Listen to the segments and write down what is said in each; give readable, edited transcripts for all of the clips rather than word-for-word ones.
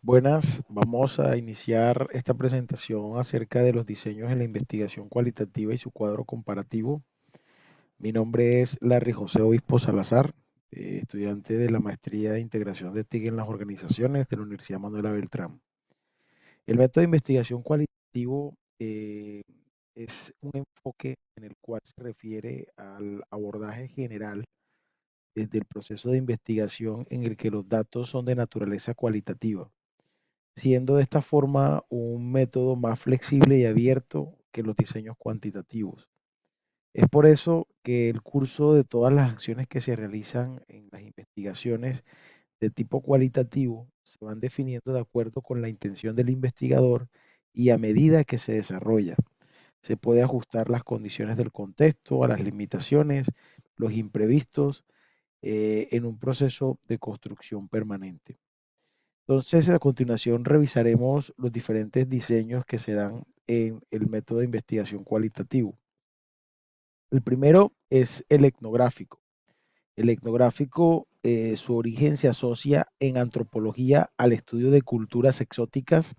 Buenas, vamos a iniciar esta presentación acerca de los diseños en la investigación cualitativa y su cuadro comparativo. Mi nombre es Larry José Obispo Salazar, estudiante de la maestría de integración de TIC en las organizaciones de la Universidad Manuela Beltrán. El método de investigación cualitativo es un enfoque en el cual se refiere al abordaje general desde el proceso de investigación en el que los datos son de naturaleza cualitativa, siendo de esta forma un método más flexible y abierto que los diseños cuantitativos. Es por eso que el curso de todas las acciones que se realizan en las investigaciones de tipo cualitativo se van definiendo de acuerdo con la intención del investigador y a medida que se desarrolla. Se puede ajustar las condiciones del contexto, a las limitaciones, los imprevistos, en un proceso de construcción permanente. Entonces, a continuación revisaremos los diferentes diseños que se dan en el método de investigación cualitativo. El primero es el etnográfico. El etnográfico, su origen se asocia en antropología al estudio de culturas exóticas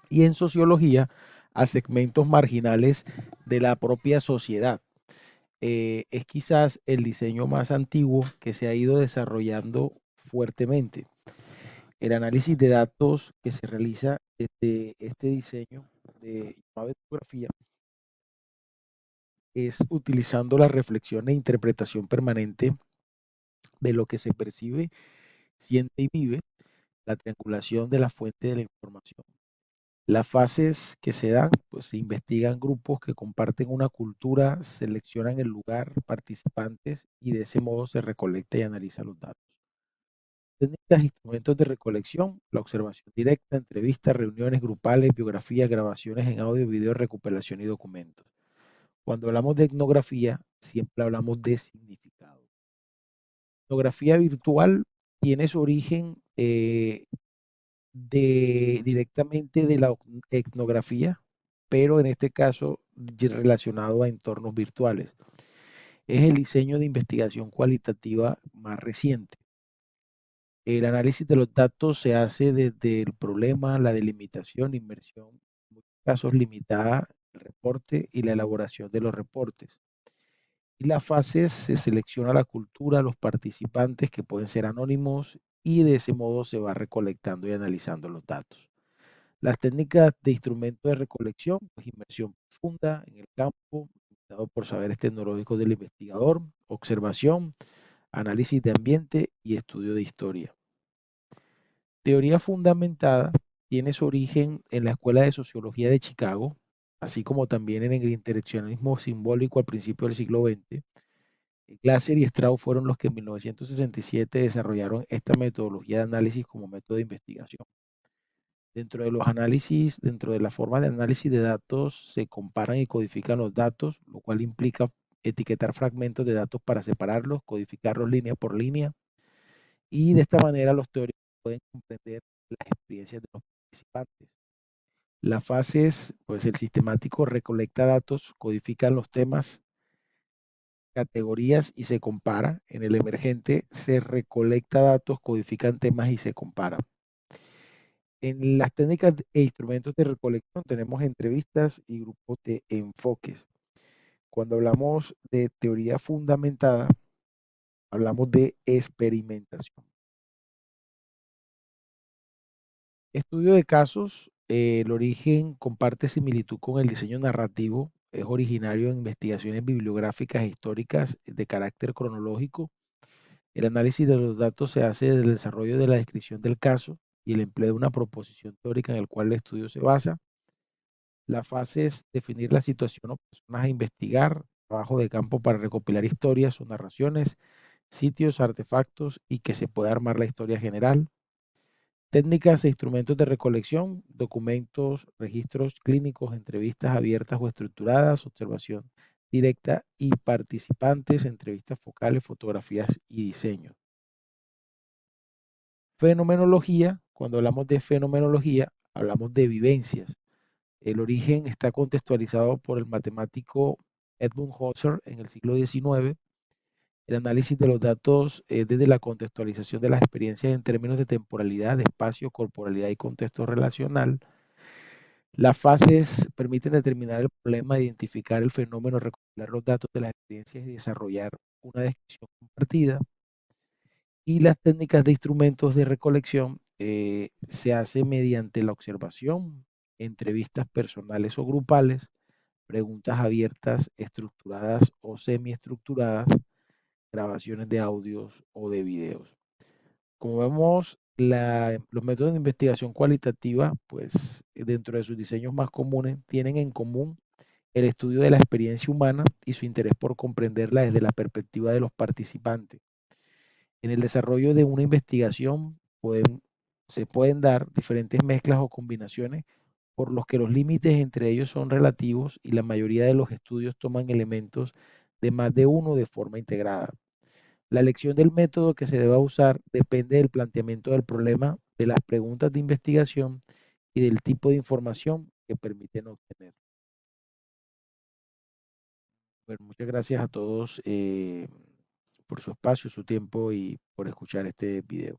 y en sociología a segmentos marginales de la propia sociedad. Es quizás el diseño más antiguo que se ha ido desarrollando fuertemente. El análisis de datos que se realiza desde este diseño de llamado etnografía es utilizando la reflexión e interpretación permanente de lo que se percibe, siente y vive, la triangulación de la fuente de la información. Las fases que se dan, pues se investigan grupos que comparten una cultura, seleccionan el lugar, participantes y de ese modo se recolecta y analiza los datos. Técnicas e instrumentos de recolección, la observación directa, entrevistas, reuniones grupales, biografías, grabaciones en audio, video, recuperación y documentos. Cuando hablamos de etnografía, siempre hablamos de significado. Etnografía virtual tiene su origen directamente de la etnografía, pero en este caso relacionado a entornos virtuales. Es el diseño de investigación cualitativa más reciente. El análisis de los datos se hace desde el problema, la delimitación, inmersión, en muchos casos limitada, el reporte y la elaboración de los reportes. Y las fases se selecciona la cultura, los participantes que pueden ser anónimos y de ese modo se va recolectando y analizando los datos. Las técnicas de instrumento de recolección, pues inmersión profunda en el campo, dado por saberes tecnológicos del investigador, observación, análisis de ambiente y estudio de historia. Teoría fundamentada tiene su origen en la Escuela de Sociología de Chicago, así como también en el interaccionismo simbólico al principio del siglo XX. Glasser y Strauss fueron los que en 1967 desarrollaron esta metodología de análisis como método de investigación. Dentro de los análisis, dentro de la forma de análisis de datos, se comparan y codifican los datos, lo cual implica etiquetar fragmentos de datos para separarlos, codificarlos línea por línea, y de esta manera los teóricos pueden comprender las experiencias de los participantes. Las fases, pues el sistemático recolecta datos, codifica los temas, categorías y se compara. En el emergente se recolecta datos, codifican temas y se compara. En las técnicas e instrumentos de recolección tenemos entrevistas y grupos de enfoques. Cuando hablamos de teoría fundamentada, hablamos de experimentación. Estudio de casos, el origen comparte similitud con el diseño narrativo, es originario en investigaciones bibliográficas e históricas de carácter cronológico. El análisis de los datos se hace desde el desarrollo de la descripción del caso y el empleo de una proposición teórica en el cual el estudio se basa. La fase es definir la situación o personas a investigar, trabajo de campo para recopilar historias o narraciones, sitios, artefactos y que se pueda armar la historia general. Técnicas e instrumentos de recolección, documentos, registros clínicos, entrevistas abiertas o estructuradas, observación directa y participantes, entrevistas focales, fotografías y diseño. Fenomenología, cuando hablamos de fenomenología, hablamos de vivencias. El origen está contextualizado por el matemático Edmund Husserl en el siglo XIX El análisis de los datos desde la contextualización de las experiencias en términos de temporalidad, de espacio, corporalidad y contexto relacional. Las fases permiten determinar el problema, identificar el fenómeno, recopilar los datos de las experiencias y desarrollar una descripción compartida. Y las técnicas de instrumentos de recolección se hace mediante la observación, entrevistas personales o grupales, preguntas abiertas, estructuradas o semiestructuradas, grabaciones de audios o de videos. Como vemos, los métodos de investigación cualitativa, pues dentro de sus diseños más comunes, tienen en común el estudio de la experiencia humana y su interés por comprenderla desde la perspectiva de los participantes. En el desarrollo de una investigación se pueden dar diferentes mezclas o combinaciones por los que los límites entre ellos son relativos y la mayoría de los estudios toman elementos de más de uno de forma integrada. La elección del método que se deba usar depende del planteamiento del problema, de las preguntas de investigación y del tipo de información que permiten obtener. Bueno, muchas gracias a todos por su espacio, su tiempo y por escuchar este video.